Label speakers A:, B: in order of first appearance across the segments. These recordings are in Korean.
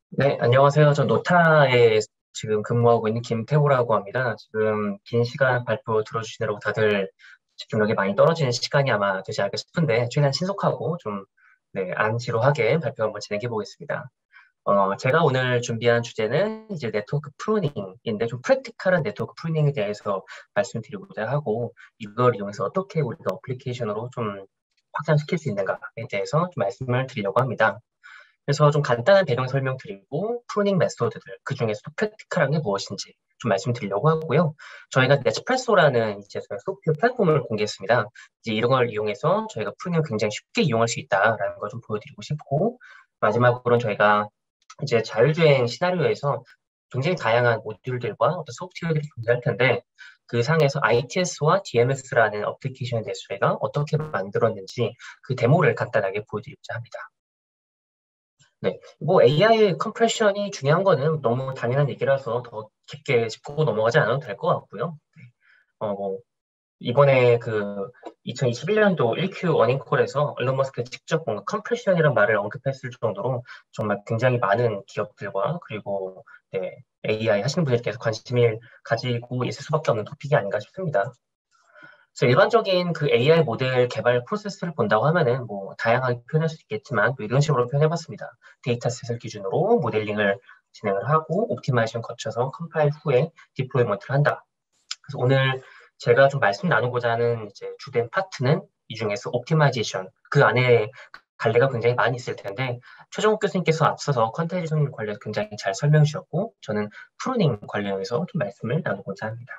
A: 네, 안녕하세요. 저 노타에 지금 근무하고 있는 김태호라고 합니다. 지금 긴 시간 발표 들어주시느라고 다들 집중력이 많이 떨어지는 시간이 아마 되지 않을까 싶은데, 최대한 신속하고 좀, 네, 안 지루하게 발표 한번 진행해 보겠습니다. 제가 오늘 준비한 주제는 이제 네트워크 프루닝인데, 좀 프랙티컬한 네트워크 프루닝에 대해서 말씀드리고자 하고, 이걸 이용해서 어떻게 우리가 어플리케이션으로 좀 확장시킬 수 있는가에 대해서 좀 말씀을 드리려고 합니다. 그래서 좀 간단한 배경 설명드리고 프로닝 메소드들 그중에서도 프랙티컬한 게 무엇인지 좀 말씀드리려고 하고요. 저희가 네스프레소라는 이제 저희 소프트웨어 플랫폼을 공개했습니다. 이제 이런 걸 이용해서 저희가 프로닝을 굉장히 쉽게 이용할 수 있다라는 걸 좀 보여드리고 싶고, 마지막으로는 저희가 이제 자율주행 시나리오에서 굉장히 다양한 모듈들과 어떤 소프트웨어들이 존재할 텐데, 그 상에서 ITS와 DMS라는 어플리케이션에 대해서 저희가 어떻게 만들었는지 그 데모를 간단하게 보여드리고자 합니다. 네, 뭐 AI 컴프레션이 중요한 거는 너무 당연한 얘기라서 더 깊게 짚고 넘어가지 않아도 될 것 같고요. 네. 뭐 이번에 그 2021년도 1Q 어닝콜에서 일론 머스크가 직접 뭔가 컴프레션이라는 말을 언급했을 정도로 정말 굉장히 많은 기업들과 그리고 네, AI 하시는 분들께서 관심을 가지고 있을 수밖에 없는 토픽이 아닌가 싶습니다. 그래서 일반적인 그 AI 모델 개발 프로세스를 본다고 하면은 뭐 다양하게 표현할 수 있겠지만 또 이런 식으로 표현해봤습니다. 데이터셋을 기준으로 모델링을 진행을 하고 옵티마이션 거쳐서 컴파일 후에 디플로이먼트를 한다. 그래서 오늘 제가 좀 말씀 나누고자 하는 이제 주된 파트는 이 중에서 옵티마이제이션 그 안에 갈래가 굉장히 많이 있을 텐데 최종욱 교수님께서 앞서서 퀀타이제이션 관련 굉장히 잘 설명 주셨고 저는 프루닝 관련해서 좀 말씀을 나누고자 합니다.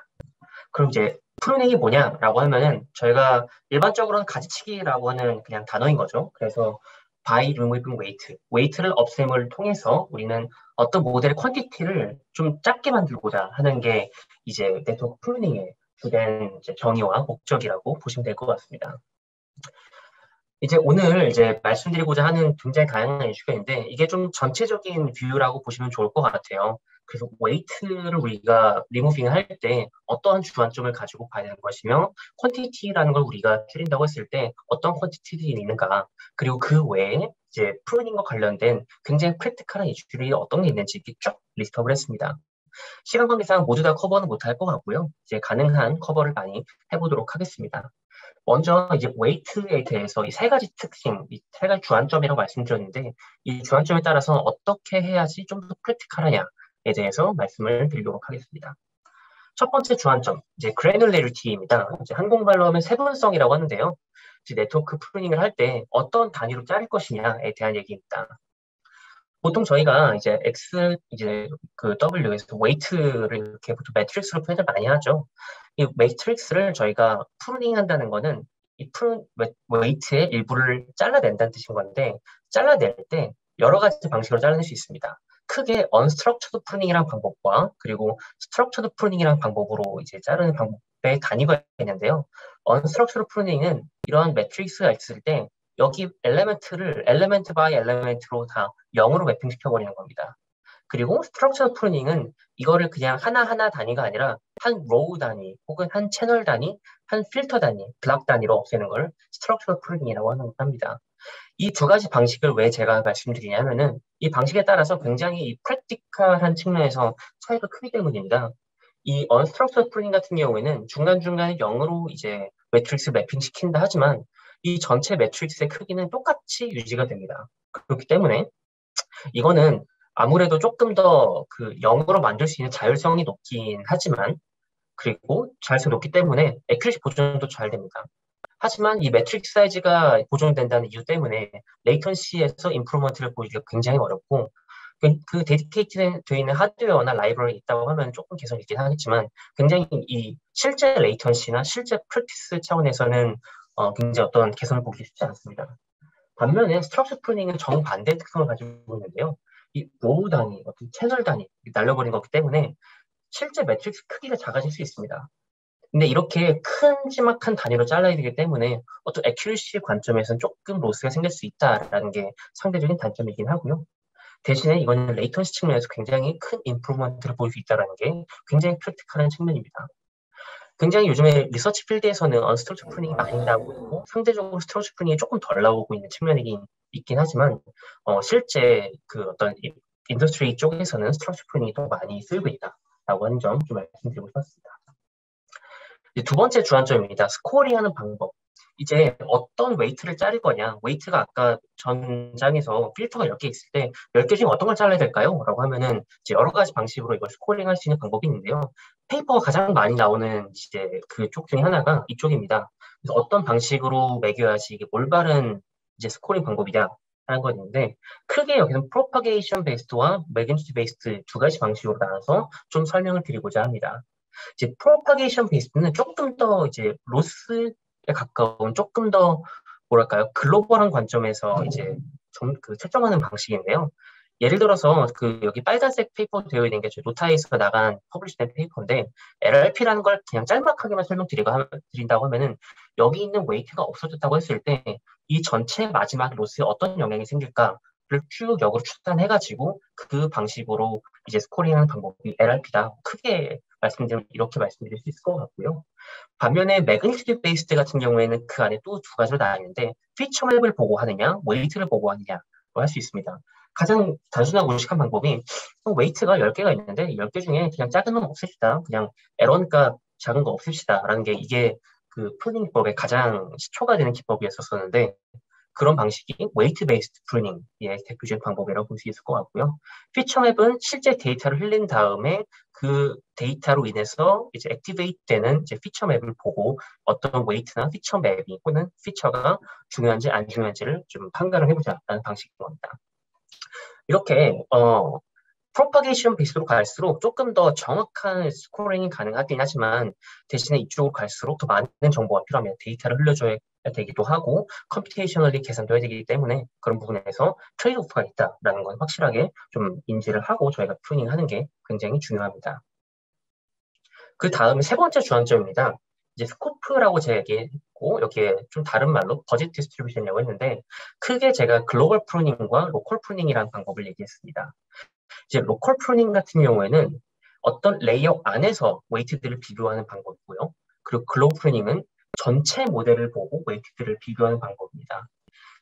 A: 그럼 이제 프로닝이 뭐냐라고 하면은 저희가 일반적으로는 가지치기라고 하는 그냥 단어인 거죠. 그래서 by removing weight, 웨이트를 없앰을 통해서 우리는 어떤 모델의 퀀티티를 좀 작게 만들고자 하는 게 이제 네트워크 프로닝의 주된 이제 정의와 목적이라고 보시면 될 것 같습니다. 이제 오늘 이제 말씀드리고자 하는 굉장히 다양한 이슈가 있는데 이게 좀 전체적인 뷰라고 보시면 좋을 것 같아요. 그래서 웨이트를 우리가 리무빙 할 때 어떠한 주안점을 가지고 봐야 되는 것이며 퀀티티라는 걸 우리가 줄인다고 했을 때 어떤 퀀티티들이 있는가 그리고 그 외에 이제 프로닝과 관련된 굉장히 프랙티컬한 이슈들이 어떤 게 있는지 이렇게 쭉 리스트업을 했습니다. 시간 관계상 모두 다 커버는 못할 것 같고요. 이제 가능한 커버를 많이 해보도록 하겠습니다. 먼저 이제 웨이트에 대해서 이 세 가지 특징, 이 세 가지 주안점이라고 말씀드렸는데 이 주안점에 따라서 어떻게 해야지 좀 더 프랙티컬하냐에 대해서 말씀을 드리도록 하겠습니다. 첫 번째 주안점, 이제 그래놀레리티입니다. 이제 한국말로 하면 세분성이라고 하는데요. 이제 네트워크 프로닝을 할 때 어떤 단위로 자를 것이냐에 대한 얘기입니다. 보통 저희가 이제 X, 이제 그 W에서 웨이트를 이렇게 보통 매트릭스로 표현을 많이 하죠. 이 매트릭스를 저희가 프루닝 한다는 거는 이 웨이트의 일부를 잘라낸다는 뜻인 건데, 잘라낼 때 여러 가지 방식으로 잘라낼 수 있습니다. 크게 unstructured pruning이라는 방법과 그리고 structured pruning이라는 방법으로 이제 자르는 방법의 단위가 있는데요. unstructured pruning은 이러한 매트릭스가 있을 때 여기 엘레멘트를 엘레멘트 바이 엘레멘트로 다 0으로 매핑시켜 버리는 겁니다. 그리고 스트럭처 프루닝은 이거를 그냥 하나하나 단위가 아니라 한 로우 단위 혹은 한 채널 단위, 한 필터 단위, 블락 단위로 없애는 걸 스트럭처 프루닝이라고 합니다. 이 두 가지 방식을 왜 제가 말씀드리냐면은 이 방식에 따라서 굉장히 이 프랙티컬한 측면에서 차이가 크기 때문입니다. 이 언스트럭처 프루닝 같은 경우에는 중간중간에 0으로 이제 매트릭스 매핑 시킨다 하지만 이 전체 매트릭스의 크기는 똑같이 유지가 됩니다. 그렇기 때문에 이거는 아무래도 조금 더 그 0으로 만들 수 있는 자율성이 높긴 하지만 그리고 자율성이 높기 때문에 애큐리시 보존도 잘 됩니다. 하지만 이 매트릭스 사이즈가 보존된다는 이유 때문에 레이턴시에서 임프루먼트를 보이기가 굉장히 어렵고 그 데디케이트 되어 있는 하드웨어나 라이브러리 있다고 하면 조금 개선이 있긴 하겠지만 굉장히 이 실제 레이턴시나 실제 프랙티스 차원에서는 굉장히 어떤 개선을 보기 쉽지 않습니다. 반면에 스트럭처 프루닝은 정반대 특성을 가지고 있는데요. 이 로우 단위, 어떤 채널 단위 날려버린 거기 때문에 실제 매트릭스 크기가 작아질 수 있습니다. 근데 이렇게 큼지막한 단위로 잘라야 되기 때문에 어떤 애큐리시 관점에서는 조금 로스가 생길 수 있다라는 게 상대적인 단점이긴 하고요. 대신에 이거는 레이턴시 측면에서 굉장히 큰 임프루먼트를 보일 수 있다는 게 굉장히 크리티컬한 측면입니다. 굉장히 요즘에 리서치 필드에서는 언스트럭처 프루닝이 많이 나오고 있고 상대적으로 스트럭처 프루닝이 조금 덜 나오고 있는 측면이긴 있긴 하지만 실제 그 어떤 인더스트리 쪽에서는 스트럭처 프로닝이 더 많이 쓰이고 있다라고 하는 점 좀 말씀드리고 싶었습니다. 이제 두 번째 주안점입니다. 스코어링하는 방법. 이제 어떤 웨이트를 자를 거냐. 웨이트가 아까 전장에서 필터가 10개 있을 때 10개 중에 어떤 걸 잘라야 될까요? 라고 하면은 이제 여러 가지 방식으로 이걸 스코어링 할 수 있는 방법이 있는데요. 페이퍼가 가장 많이 나오는 이제 그쪽 중에 하나가 이쪽입니다. 그래서 어떤 방식으로 매겨야지 이게 올바른 이제 스코어링 방법이냐 하는 건 있는데 크게 여기서는 프로파게이션 베이스드와 매그니튜드 베이스드 두 가지 방식으로 나눠서 좀 설명을 드리고자 합니다. 이제 프로파게이션 베이스는 조금 더 이제 로스에 가까운 조금 더 뭐랄까요 글로벌한 관점에서 이제 좀 그 채점하는 방식인데요. 예를 들어서 그 여기 빨간색 페이퍼 되어 있는 게 저희 노타에서 나간 퍼블리시된 페이퍼인데 LRP라는 걸 그냥 짤막하게만 설명드린다고 하면은 여기 있는 웨이트가 없어졌다고 했을 때 이 전체 마지막 로스에 어떤 영향이 생길까를 쭉 역으로 추산해가지고 그 방식으로 이제 스코링하는 방법이 LRP다. 크게 이렇게 말씀드릴 수 있을 것 같고요. 반면에 매그니튜드 베이스드 같은 경우에는 그 안에 또 두 가지로 나뉘는데 피처 맵을 보고 하느냐, 웨이트를 보고 하느냐로 할 수 있습니다. 가장 단순하고 무식한 방법이 웨이트가 10개가 있는데 10개 중에 그냥 작은 놈 없앱시다. 그냥 에런값 작은 거 없앱시다. 라는 게 이게 그 프로닝 기법의 가장 시초가 되는 기법이었었는데 그런 방식이 웨이트 베이스드 프루닝의 대표적인 방법이라고 볼 수 있을 것 같고요. 피처 맵은 실제 데이터를 흘린 다음에 그 데이터로 인해서 이제 액티베이트 되는 이제 피처 맵을 보고 어떤 웨이트나 피처 맵이 혹은 피처가 중요한지 안 중요한지를 좀 판단을 해보자라는 방식인 겁니다. 이렇게 프로파게이션 베이스로 갈수록 조금 더 정확한 스코어링이 가능하긴 하지만 대신에 이쪽으로 갈수록 더 많은 정보가 필요하면 데이터를 흘려줘야 되기도 하고 컴퓨테이셔널리 계산돼야 되기 때문에 그런 부분에서 트레이드오프가 있다라는 건 확실하게 좀 인지를 하고 저희가 프루닝하는 게 굉장히 중요합니다. 그 다음 세 번째 주안점입니다. 이제 스코프라고 제가 얘기했고 여기에 좀 다른 말로 버짓 디스트리뷰션이라고 했는데 크게 제가 글로벌 프루닝과 로컬 프루닝이라는 방법을 얘기했습니다. 이제 로컬 프루닝 같은 경우에는 어떤 레이어 안에서 웨이트들을 비교하는 방법이고요. 그리고 글로벌 프루닝은 전체 모델을 보고 웨이트들을 비교하는 방법입니다.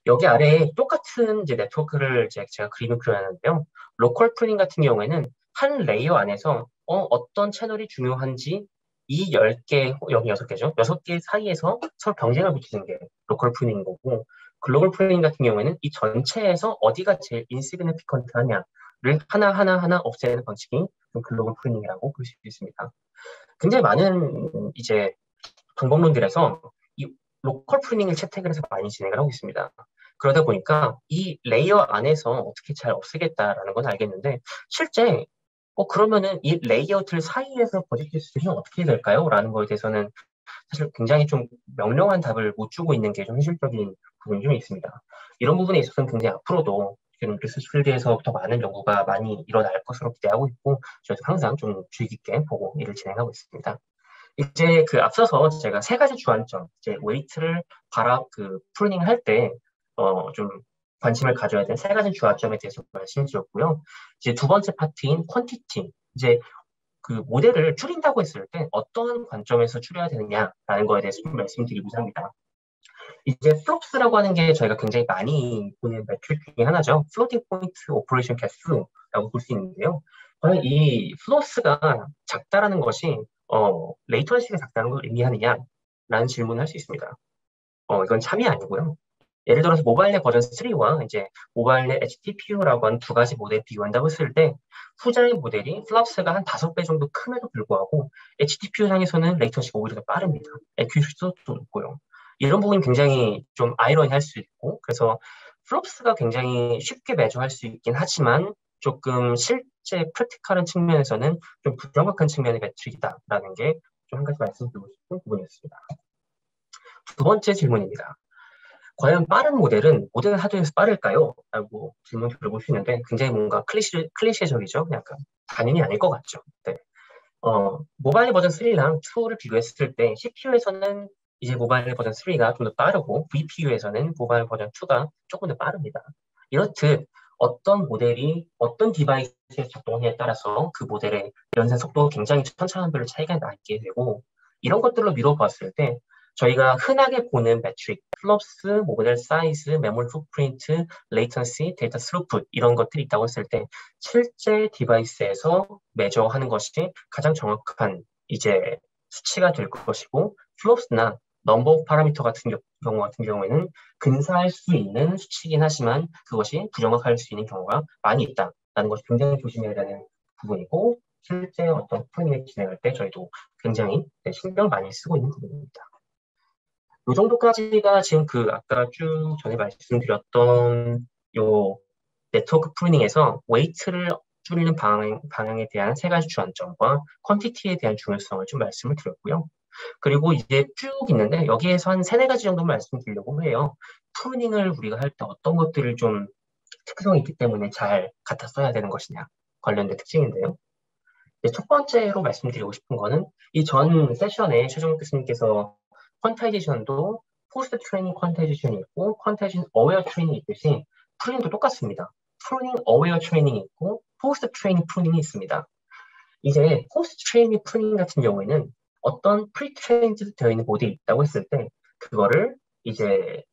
A: 여기 아래에 똑같은 이제 네트워크를 제가 그림을 그려놨는데요. 로컬 프루닝 같은 경우에는 한 레이어 안에서 어떤 채널이 중요한지 이 10개, 여기 6개죠. 6개 사이에서 서로 경쟁을 붙이는 게 로컬 프루닝인 거고 글로벌 프루닝 같은 경우에는 이 전체에서 어디가 제일 인시그니피컨트 하냐를 하나하나 없애는 방식이 좀 글로벌 프루닝이라고 볼 수 있습니다. 굉장히 많은 이제 방법론들에서 이 로컬 프루닝을 채택을 해서 많이 진행을 하고 있습니다. 그러다 보니까 이 레이어 안에서 어떻게 잘 없애겠다라는 건 알겠는데 실제 그러면은 이 레이어들 사이에서 버짓 디스트리뷰션이 어떻게 될까요? 라는 거에 대해서는 사실 굉장히 좀 명료한 답을 못 주고 있는 게 좀 현실적인 부분이 좀 있습니다. 이런 부분에 있어서는 굉장히 앞으로도 지금 리서치 필드에서 더 많은 연구가 많이 일어날 것으로 기대하고 있고 저도 항상 좀 주의 깊게 보고 일을 진행하고 있습니다. 이제 그 앞서서 제가 세 가지 주안점, 이제 웨이트를 프루닝 할 때, 좀 관심을 가져야 되는 세 가지 주안점에 대해서 말씀드렸고요. 이제 두 번째 파트인 퀀티티, 이제 그 모델을 줄인다고 했을 때 어떤 관점에서 줄여야 되느냐라는 거에 대해서 좀 말씀드리고자 합니다. 이제 플롭스라고 하는 게 저희가 굉장히 많이 보는 매트릭 중에 하나죠. 플로팅 포인트 오퍼레이션 개수라고 볼 수 있는데요. 과연 이 플로스가 작다라는 것이 레이턴시가 작다는 걸 의미하느냐라는 질문을 할 수 있습니다. 이건 참이 아니고요. 예를 들어서 모바일 넷 버전 3와 이제 모바일 넷 HTPU라고 하는 두 가지 모델 비교한다고 했을 때 후자의 모델이 플랍스가 한 5배 정도 큼에도 불구하고 HTPU 상에서는 레이턴시가 오히려 더 빠릅니다. EQ수도 좀 높고요. 이런 부분이 굉장히 좀 아이러니할 수 있고 그래서 플롭스가 굉장히 쉽게 매주할 수 있긴 하지만 조금 실제 프랙티컬한 측면에서는 좀 부정확한 측면의 매트릭이다라는 게 좀 한 가지 말씀드리고 싶은 부분이었습니다. 두 번째 질문입니다. 과연 빠른 모델은 모델 하드웨어에서 빠를까요? 라고 질문 들어볼 수 있는데 굉장히 뭔가 클리셰적이죠? 약간 당연히 아닐 것 같죠. 네. 모바일 버전 3랑 2를 비교했을 때 CPU에서는 이제 모바일 버전 3가 좀 더 빠르고 VPU에서는 모바일 버전 2가 조금 더 빠릅니다. 이렇듯 어떤 모델이 어떤 디바이스에 작동하느냐에 따라서 그 모델의 연산 속도가 굉장히 천차만별로 차이가 나게 되고 이런 것들로 미뤄봤을 때 저희가 흔하게 보는 매트릭, 플롭스, 모델 사이즈, 메모리 풋프린트, 레이턴시, 데이터 스루풋 이런 것들이 있다고 했을 때 실제 디바이스에서 매저하는 것이 가장 정확한 이제 수치가 될 것이고 플롭스나 넘버 오브 파라미터 같은 경우 같은 경우에는 근사할 수 있는 수치이긴 하지만 그것이 부정확할 수 있는 경우가 많이 있다라는 것이 굉장히 조심해야 되는 부분이고 실제 어떤 프로그램을 진행할 때 저희도 굉장히 신경을 많이 쓰고 있는 부분입니다. 이 정도까지가 지금 그 아까 쭉 전에 말씀드렸던 요 네트워크 프루닝에서 웨이트를 줄이는 방향에 대한 세 가지 주안점과 퀀티티에 대한 중요성을 좀 말씀을 드렸고요. 그리고 이제 쭉 있는데 여기에서 한 세네 가지 정도 말씀드리려고 해요. 프루닝을 우리가 할 때 어떤 것들을 좀 특성이 있기 때문에 잘 갖다 써야 되는 것이냐 관련된 특징인데요. 첫 번째로 말씀드리고 싶은 거는 이 전 세션에 최종 교수님께서 퀀타이제이션도 포스트 트레이닝 퀀타이제이션이 있고 퀀타이제이션 어웨어 트레이닝이 있듯이 프루닝도 똑같습니다. 프루닝 어웨어 트레이닝이 있고 포스트 트레이닝 프루닝이 있습니다. 이제 포스트 트레이닝 프루닝 같은 경우에는 어떤 프리 트레인드 되어 있는 모델이 있다고 했을 때 그거를 이제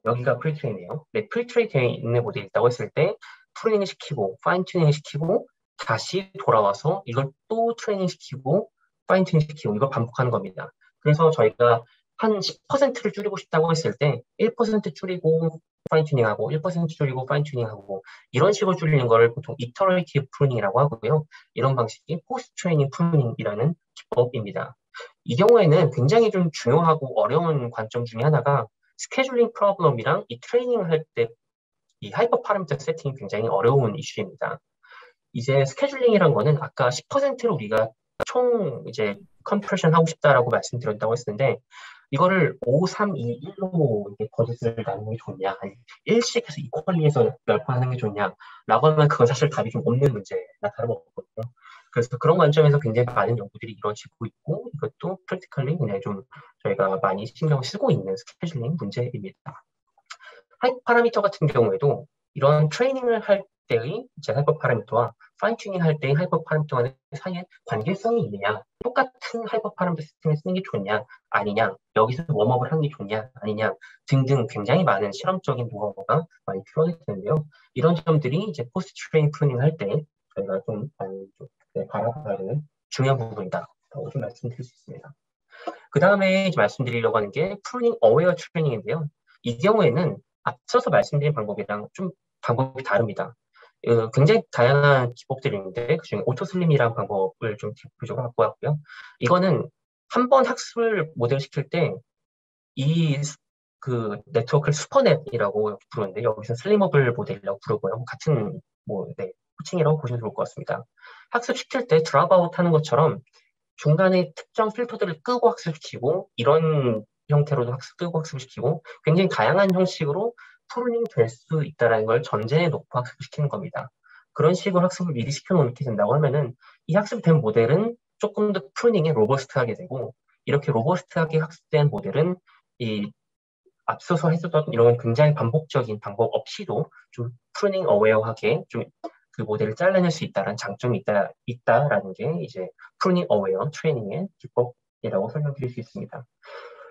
A: 여기가 프리 트레인이에요. 네, 프리 트레인 되어 있는 모델이 있다고 했을 때 프루닝을 시키고 파인 튜닝을 시키고 다시 돌아와서 이걸 또 트레이닝 시키고 파인 튜닝 시키고 이걸 반복하는 겁니다. 그래서 저희가 한 10%를 줄이고 싶다고 했을 때 1% 줄이고 파인 튜닝하고 1% 줄이고 파인 튜닝하고 이런 식으로 줄이는 걸 보통 이터레이티브 프루닝이라고 하고요. 이런 방식이 포스트 트레이닝 프루닝이라는 기법입니다. 이 경우에는 굉장히 좀 중요하고 어려운 관점 중에 하나가 스케줄링 프로블럼이랑 이 트레이닝을 할 때 이 하이퍼 파라미터 세팅이 굉장히 어려운 이슈입니다. 이제 스케줄링이란 거는 아까 10%를 우리가 총 이제 컴프레션 하고 싶다라고 말씀드렸다고 했었는데 이거를 5, 3, 2, 1로 이렇게 버짓을 나누는 게 좋냐 아니 1씩 해서 이퀄리 해서 멸파하는 게 좋냐라고 하면 그건 사실 답이 좀 없는 문제나 다름없거든요. 그래서 그런 관점에서 굉장히 많은 연구들이 이루어지고 있고 이것도 프랙티컬리 굉장히 좀 저희가 많이 신경을 쓰고 있는 스케줄링 문제입니다. 하이퍼 파라미터 같은 경우에도 이런 트레이닝을 할 때의 이제 하이퍼 파라미터와 파인 튜닝 할 때의 하이퍼 파라미터 사이에 관계성이 있느냐, 똑같은 하이퍼 파라미터 시스템을 쓰는 게 좋냐, 아니냐, 여기서 웜업을 하는 게 좋냐, 아니냐 등등 굉장히 많은 실험적인 노하우가 많이 필요하겠는데요. 이런 점들이 이제 포스트 트레이닝 프루닝 할 때 저희가 좀 많이 좀 바라봐야 되는 중요한 부분이다라고 좀 말씀드릴 수 있습니다. 그 다음에 이제 말씀드리려고 하는 게 프루닝 어웨어 트레이닝인데요. 이 경우에는 앞서서 말씀드린 방법이랑 좀 방법이 다릅니다. 굉장히 다양한 기법들이 있는데 그중에 오토슬림이라는 방법을 좀 대표적으로 갖고 왔고요. 이거는 한 번 학습을 모델 시킬 때 이 그 네트워크를 슈퍼넷이라고 부르는데 여기서 슬림어블 모델이라고 부르고요. 같은 뭐 네, 호칭이라고 보시면 좋을 것 같습니다. 학습 시킬 때 드랍아웃 하는 것처럼 중간에 특정 필터들을 끄고 학습시키고 이런 형태로도 끄고 학습시키고 굉장히 다양한 형식으로 프루닝 될 수 있다는 걸 전제에 놓고 학습시키는 겁니다. 그런 식으로 학습을 미리 시켜놓게 된다고 하면은 이 학습된 모델은 조금 더 프루닝에 로버스트하게 되고 이렇게 로버스트하게 학습된 모델은 이 앞서서 했었던 이런 굉장히 반복적인 방법 없이도 좀 프루닝 어웨어하게 좀 그 모델을 잘라낼 수 있다는 장점이 있다라는 게 이제 프루닝 어웨어 트레이닝의 기법이라고 설명드릴 수 있습니다.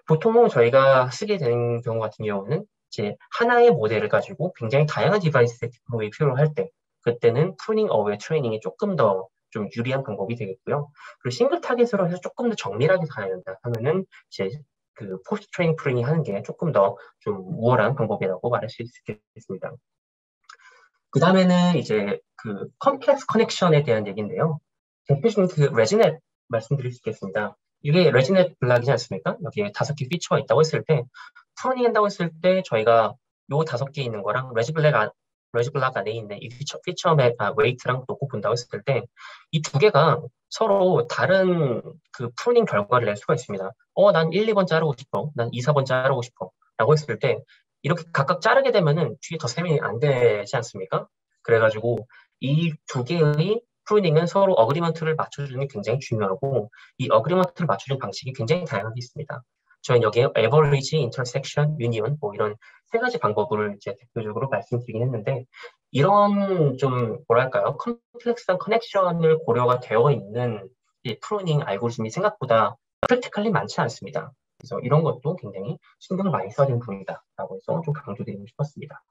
A: 보통 저희가 쓰게 되는 경우 같은 경우는 이제 하나의 모델을 가지고 굉장히 다양한 디바이스에 디플로이 필요로 할 때 그때는 프루닝 어웨어 트레이닝이 조금 더 좀 유리한 방법이 되겠고요. 그리고 싱글 타겟으로 해서 조금 더 정밀하게 가야 된다 하면은 이제 그 포스트 트레이닝 프루닝 하는 게 조금 더 좀 우월한 방법이라고 말할 수 있겠습니다. 그 다음에는 이제 그 컴플렉스 커넥션에 대한 얘기인데요. 대표적인 그 레지넷 말씀드릴 수 있겠습니다. 이게 레지넷 블락이지 않습니까? 여기에 5개 피처가 있다고 했을 때 프로닝 한다고 했을 때 저희가 요 5개 있는 거랑 레지블락 안에 있는 이 피처 웨이트랑 놓고 본다고 했을 때 이 두 개가 서로 다른 그 프로닝 결과를 낼 수가 있습니다. 난 1, 2번 자르고 싶어. 난 2, 4번 자르고 싶어. 라고 했을 때 이렇게 각각 자르게 되면은 뒤에 덧셈이 안 되지 않습니까? 그래가지고 이 두 개의 프루닝은 서로 어그리먼트를 맞춰주는 게 굉장히 중요하고 이 어그리먼트를 맞춰주는 방식이 굉장히 다양하게 있습니다. 저는 여기에 에버리지, 인터섹션, 유니온 뭐 이런 세 가지 방법을 이제 대표적으로 말씀드리긴 했는데 이런 좀 뭐랄까요 컴플렉스한 커넥션을 고려가 되어 있는 이 프루닝 알고리즘이 생각보다 프랙티컬리 많지 않습니다. 그래서 이런 것도 굉장히 신경을 많이 써야 되는 부분이다라고 해서 좀 강조드리고 싶었습니다.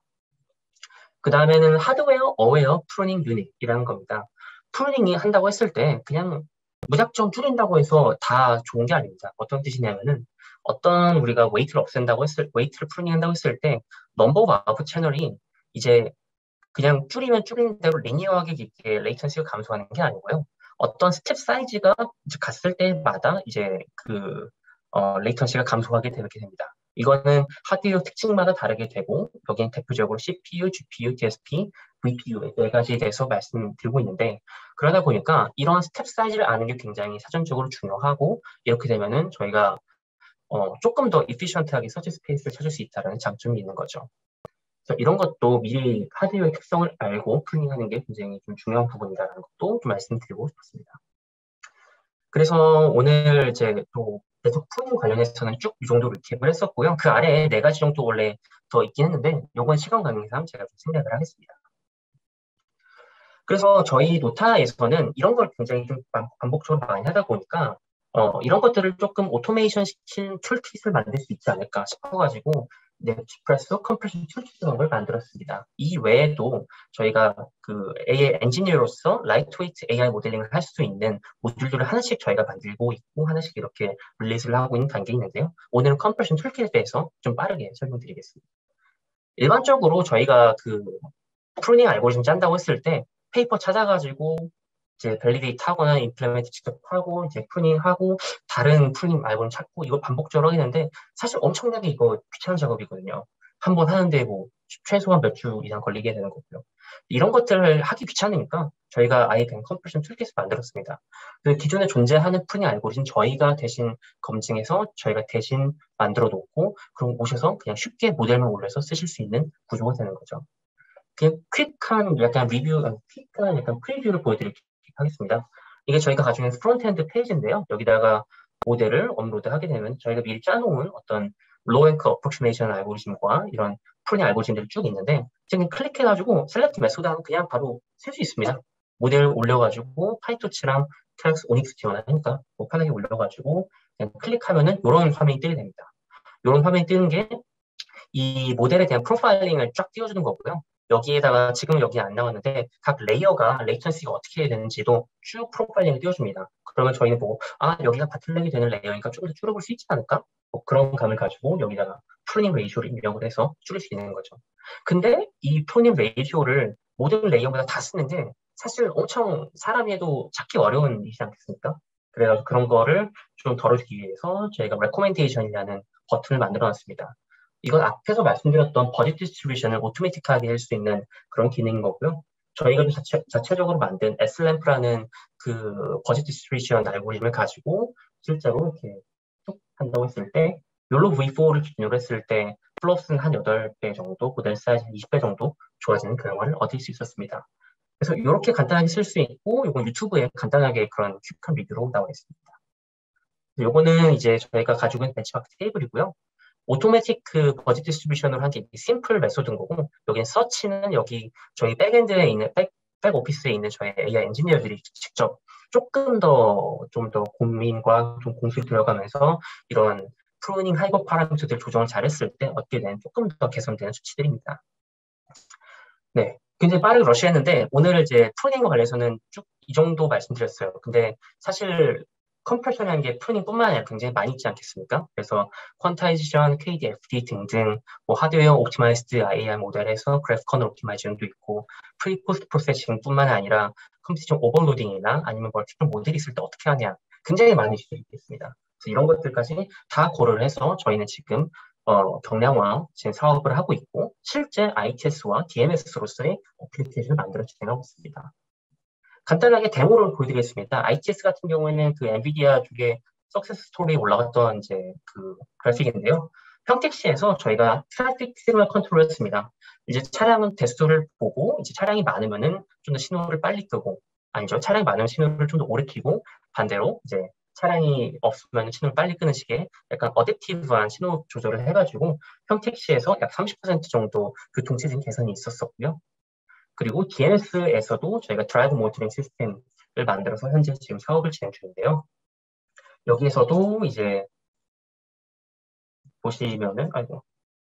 A: 그 다음에는 하드웨어 어웨어 프루닝 유닛이라는 겁니다. 프루닝이 한다고 했을 때 그냥 무작정 줄인다고 해서 다 좋은 게 아닙니다. 어떤 뜻이냐면은 어떤 우리가 웨이트를 프루닝 한다고 했을 때 넘버 오브 아웃풋 채널이 이제 그냥 줄이면 줄이는 대로 리니어하게 이렇게 레이턴시가 감소하는 게 아니고요. 어떤 스텝 사이즈가 이제 갔을 때마다 이제 레이턴시가 감소하게 되게 됩니다. 이거는 하드웨어 특징마다 다르게 되고 여기는 대표적으로 CPU, GPU, DSP, VPU 네 가지에 대해서 말씀드리고 있는데 그러다 보니까 이런 스텝 사이즈를 아는 게 굉장히 사전적으로 중요하고 이렇게 되면은 저희가 조금 더 이피션트하게 서치 스페이스를 찾을 수 있다는 장점이 있는 거죠. 그래서 이런 것도 미리 하드웨어의 특성을 알고 플링하는 게 굉장히 좀 중요한 부분이라는 것도 좀 말씀드리고 싶습니다. 그래서 오늘 이제 또 네트워크 프로그램 관련해서는 쭉 이 정도 리캡을 했었고요. 그 아래에 네 가지 정도 원래 더 있긴 했는데 이건 시간 관계상 제가 좀 생략을 하겠습니다. 그래서 저희 노타에서는 이런 걸 굉장히 좀 반복적으로 많이 하다 보니까 이런 것들을 조금 오토메이션 시킨 툴킷을 만들 수 있지 않을까 싶어가지고 넷프레소 컴프레션 툴킷이라는 걸 만들었습니다. 이 외에도 저희가 그 AI 엔지니어로서 라이트웨이트 AI 모델링을 할 수 있는 모듈들을 하나씩 저희가 만들고 있고 하나씩 이렇게 릴리즈를 하고 있는 단계에 있는데요. 오늘은 컴프레션 툴킷에 대해서 좀 빠르게 설명드리겠습니다. 일반적으로 저희가 그 프루닝 알고리즘 짠다고 했을 때 페이퍼 찾아가지고 이제 밸리데이트 하거나 임플리멘트 직접 하고 이제 프루닝하고 다른 프루닝 알고리즘 찾고 이거 반복적으로 하겠는데 사실 엄청나게 이거 귀찮은 작업이거든요. 한 번 하는데 뭐 최소한 몇 주 이상 걸리게 되는 거고요. 이런 것들을 하기 귀찮으니까 저희가 아예 그냥 컴프레션 툴킷을 만들었습니다. 그 기존에 존재하는 프루닝 알고리즘 저희가 대신 검증해서 저희가 대신 만들어 놓고 그럼 오셔서 그냥 쉽게 모델만 올려서 쓰실 수 있는 구조가 되는 거죠. 그냥 퀵한 약간 퀵한 약간 프리뷰를 보여드리도록 하겠습니다. 이게 저희가 가지고 있는 프론트엔드 페이지인데요. 여기다가 모델을 업로드하게 되면 저희가 미리 짜놓은 어떤 로우 랭크 어프로크시메이션 알고리즘과 이런 프로닝 알고리즘들이 쭉 있는데 지금 클릭해가지고 셀렉트 메소드 하면 그냥 바로 쓸 수 있습니다. 모델 올려가지고 파이토치랑 캐럭스 오닉스 지원하니까 뭐 편하게 올려가지고 그냥 클릭하면은 이런 화면이 뜨게 됩니다. 이런 화면이 뜨는 게 이 모델에 대한 프로파일링을 쫙 띄워주는 거고요. 여기에다가 지금 여기 안 나왔는데 각 레이어가 레이턴시가 어떻게 되는지도 쭉 프로파일링을 띄워줍니다. 그러면 저희는 보고 여기가 바틀렉이 되는 레이어니까 좀 더 줄여볼 수 있지 않을까? 뭐 그런 감을 가지고 여기다가 프로닝 레이쇼를 입력을 해서 줄일 수 있는 거죠. 근데 이 프로닝 레이쇼를 모든 레이어마다 다 쓰는 게 사실 엄청 사람이 해도 찾기 어려운 일이지 않겠습니까? 그래서 그런 거를 좀 덜어주기 위해서 저희가 레코멘데이션이라는 버튼을 만들어 놨습니다. 이건 앞에서 말씀드렸던 버짓 디스트리뷰션을 오토매틱하게 할 수 있는 그런 기능인 거고요. 저희가 자체적으로 만든 S램프라는 그 버짓 디스트리뷰션 알고리즘을 가지고 실제로 이렇게 쭉 한다고 했을 때 욜로 V4를 기준으로 했을 때 플로스는 한 8배 정도, 모델 사이즈 한 20배 정도 좋아지는 결과를 얻을 수 있었습니다. 그래서 이렇게 간단하게 쓸 수 있고 이건 유튜브에 간단하게 그런 퀵한 리뷰로 나와 있습니다. 요거는 이제 저희가 가지고 있는 벤치마크 테이블이고요. 오토매틱 그 버짓 디스트리뷰션으로 한 게 심플 메소드인 거고 여기는 서치는 여기 저희 백엔드에 있는 백 오피스에 있는 저희 AI 엔지니어들이 직접 조금 더 좀 더 고민과 좀 공수를 들어가면서 이런 프로닝 하이버 파라미터들 조정을 잘했을 때 얻게 된 조금 더 개선되는 수치들입니다. 네. 굉장히 빠르게 러시했는데 오늘 이제 프로닝과 관련해서는 쭉 이 정도 말씀드렸어요. 근데 사실 컴프레션이라는 게 프로닝뿐만 아니라 굉장히 많이 있지 않겠습니까? 그래서 퀀타이제이션, KDFD 등등 뭐 하드웨어 옵티마이즈드 AI 모델에서 그래프 커널 옵티마이제이션도 있고 프리 포스트 프로세싱뿐만 아니라 컴퓨테이션 오버로딩이나 아니면 멀티플 모델이 있을 때 어떻게 하냐 굉장히 많은 이슈들이 있겠습니다. 그래서 이런 것들까지 다 고려를 해서 저희는 지금 경량화 지금 사업을 하고 있고 실제 ITS와 DMS로서의 어플리케이션을 만들어 진행하고 있습니다. 간단하게 데모를 보여드리겠습니다. ITS 같은 경우에는 그 엔비디아 쪽에 석세스 스토리에 올라갔던 이제 그 그래픽인데요. 평택시에서 저희가 트래픽 시그널 컨트롤을 했습니다. 이제 차량은 대수를 보고 이제 차량이 많으면은 좀 더 신호를 빨리 끄고 아니죠. 차량이 많으면 신호를 좀 더 오래 켜고 반대로 이제 차량이 없으면 신호를 빨리 끄는 식의 약간 어댑티브한 신호 조절을 해가지고 평택시에서 약 30% 정도 교통체증 개선이 있었었고요. 그리고 DMS에서도 저희가 드라이브 모니터링 시스템을 만들어서 현재 지금 사업을 진행 중인데요. 여기에서도 이제 아이고,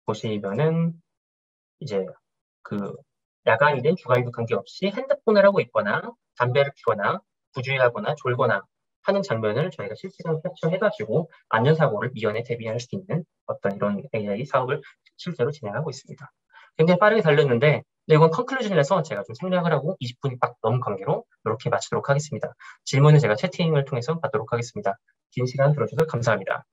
A: 보시면은 이제 그 야간이든 주간이든 관계없이 핸드폰을 하고 있거나 담배를 피거나 부주의하거나 졸거나 하는 장면을 저희가 실시간 캡처해가지고 안전사고를 미연에 대비할 수 있는 어떤 이런 AI 사업을 실제로 진행하고 있습니다. 굉장히 빠르게 달렸는데, 네, 이건 컨클루전에서 제가 좀 생략을 하고 20분이 딱 넘은 관계로 이렇게 마치도록 하겠습니다. 질문은 제가 채팅을 통해서 받도록 하겠습니다. 긴 시간 들어주셔서 감사합니다.